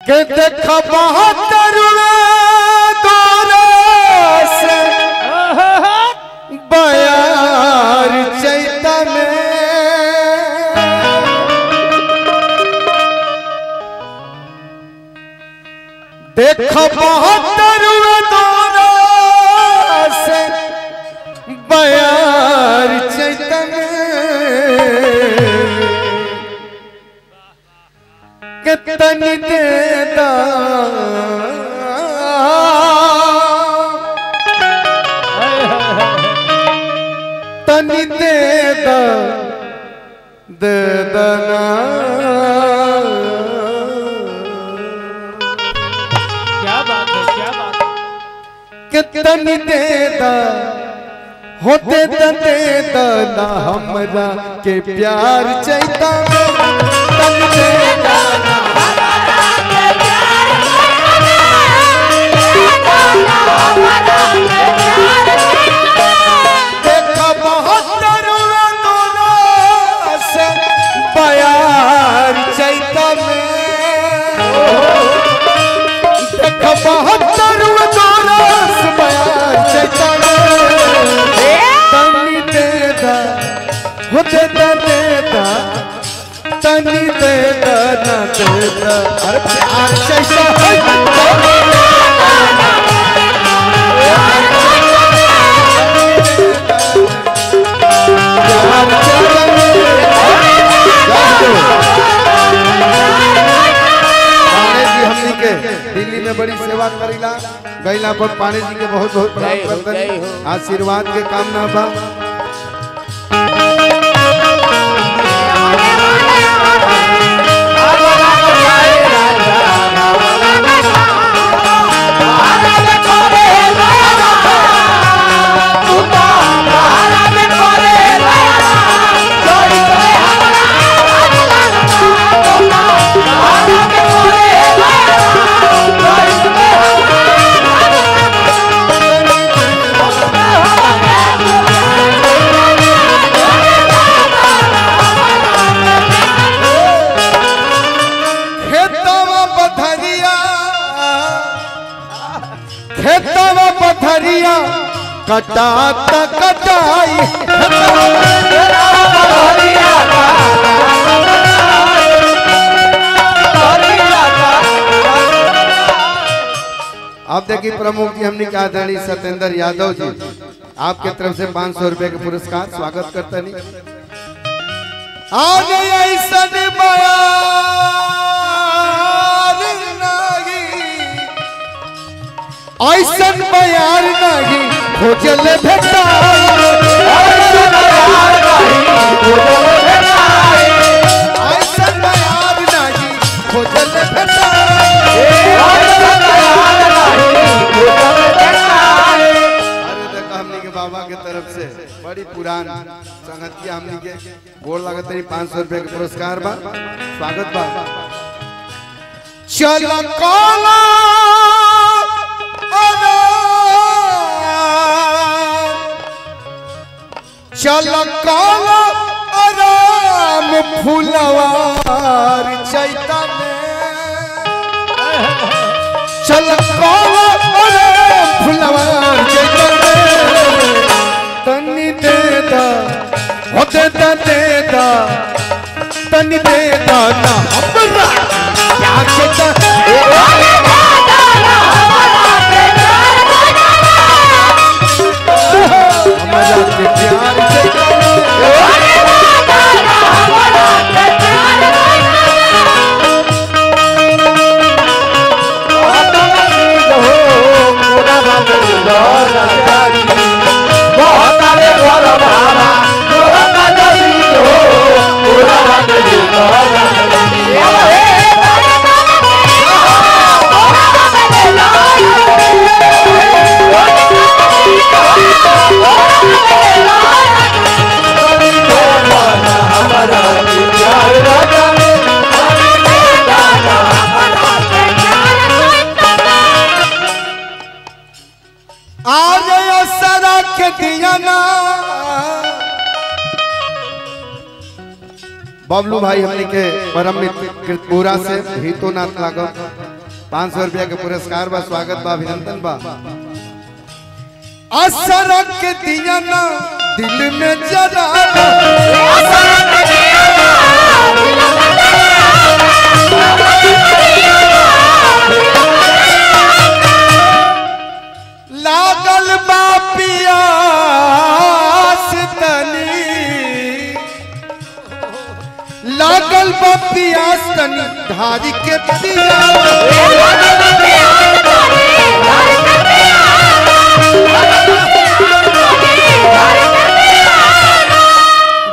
के देख बहत्तर से बयार चैता में देख बहत्तर से बयार चैता में कितनी देदा तनी देदा देदना क्या बात है, क्या बात है। कितनी देदा होते देदा ना हमरा के प्यार चैता में तनी देदा बयार चैता में देख बहत्तर बयार चैता में तनी देदा हो देदा देदा तनी देदा ना देदा अरे प्यार चैता दिल्ली में बड़ी सेवा करीला गईला पर पानी जी के बहुत बहुत प्रणाम करते आशीर्वाद के कामना बा कटाता कटाई आप देखिए प्रमुख जी हमने कहा आदरणीय सत्येंद्र यादव जी आपके तरफ से 500 रुपए का पुरस्कार स्वागत करते नहीं आज ऐसन ऐसन बयार नहीं खोजल भेटाई ऐसन बयार नहीं खोजल भेटाई अरे देखा हमनी के बाबा के तरफ से बड़ी पुरान संगतिया हमनी के गोड़ लागत नहीं 500 रुपए के पुरस्कार बा स्वागत बा चल काला चल काला आराम फूलवार चैता में चल काला आराम फूलवार चैता में तनी देदा हो देदा देदा तनी देदा ना हमरा प्यार चैता हमरा के प्यार बबलू भाई हमने के परम मित्र कृतपुरा से हितोनाथ लागम 500 रुपया के पुरस्कार बा, स्वागत बा, अभिनंदन बा। असर के दिया ना दिल में जरा लागल बा पियास तनी, लागल बा पियास तनी धारी के पिया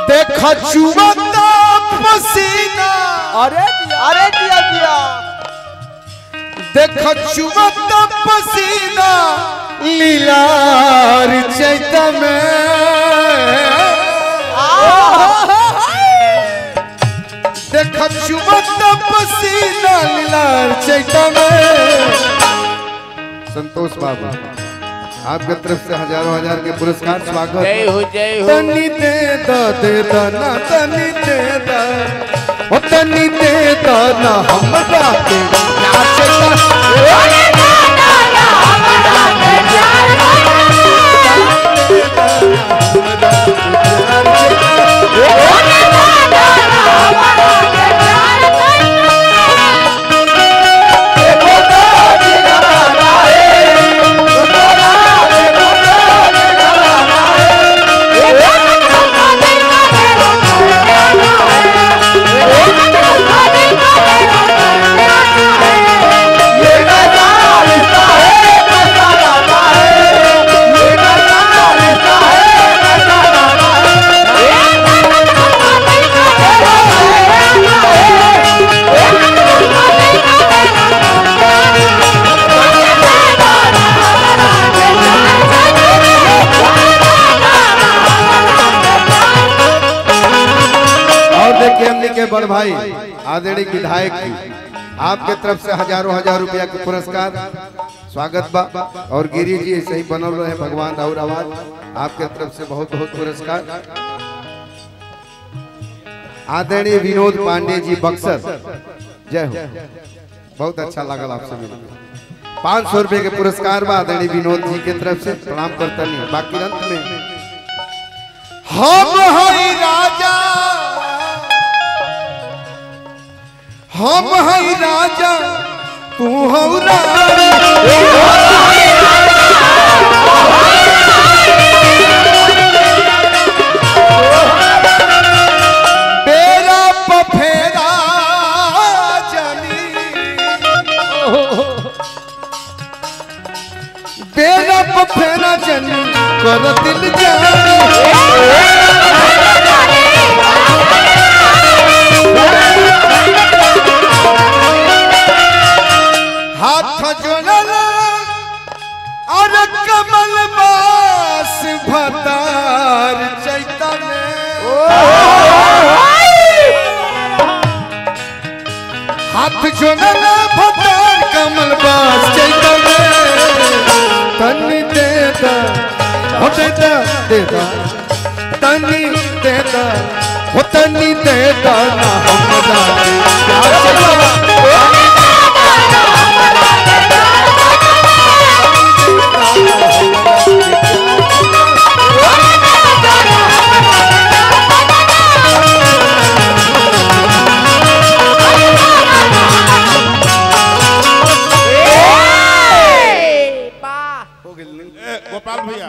देखा चुवता पसीना, अरे दिया दिया देखा चुवता पसीना लीलार चैत में, देखा चुवता पसीना लीलार चैत में। संतोष बाबा आपके तरफ से हजारों हजार के पुरस्कार, स्वागत। जय हो जय हो। तनी दे दा ना तनी दे दा, ओ तनी दे दा ना हमरा के नाचता बड़ भाई आदरणीय विधायक जी आपके तरफ से हजारों हजार रुपया के पुरस्कार, स्वागत बा। और गिरी जी ऐसे ही बनल रहे, भगवान और आवाज आपके तरफ से बहुत बहुत पुरस्कार। आदरणीय विनोद पांडे जी बक्सर, जय हो, बहुत अच्छा लगल आपसे मिलकर। 500 रुपए के पुरस्कार बा आदरणीय विनोद जी के तरफ से, प्रणाम करता नहीं। बाकी अंत में हम हई राजा, हम हई राजा तू हऊ रानी, बेरा पफेरा जानी, बेरा पफेरा जानी कर दिल जानी, हाथ जोड़ल और कमल बास भतार चैता में, हाथ जोड़ल भतार कमल बास चैता में। तनी दे दा हो दे दा दे दा, तनी दे दा हो तनी दे दा ना हमरा गोपाल भैया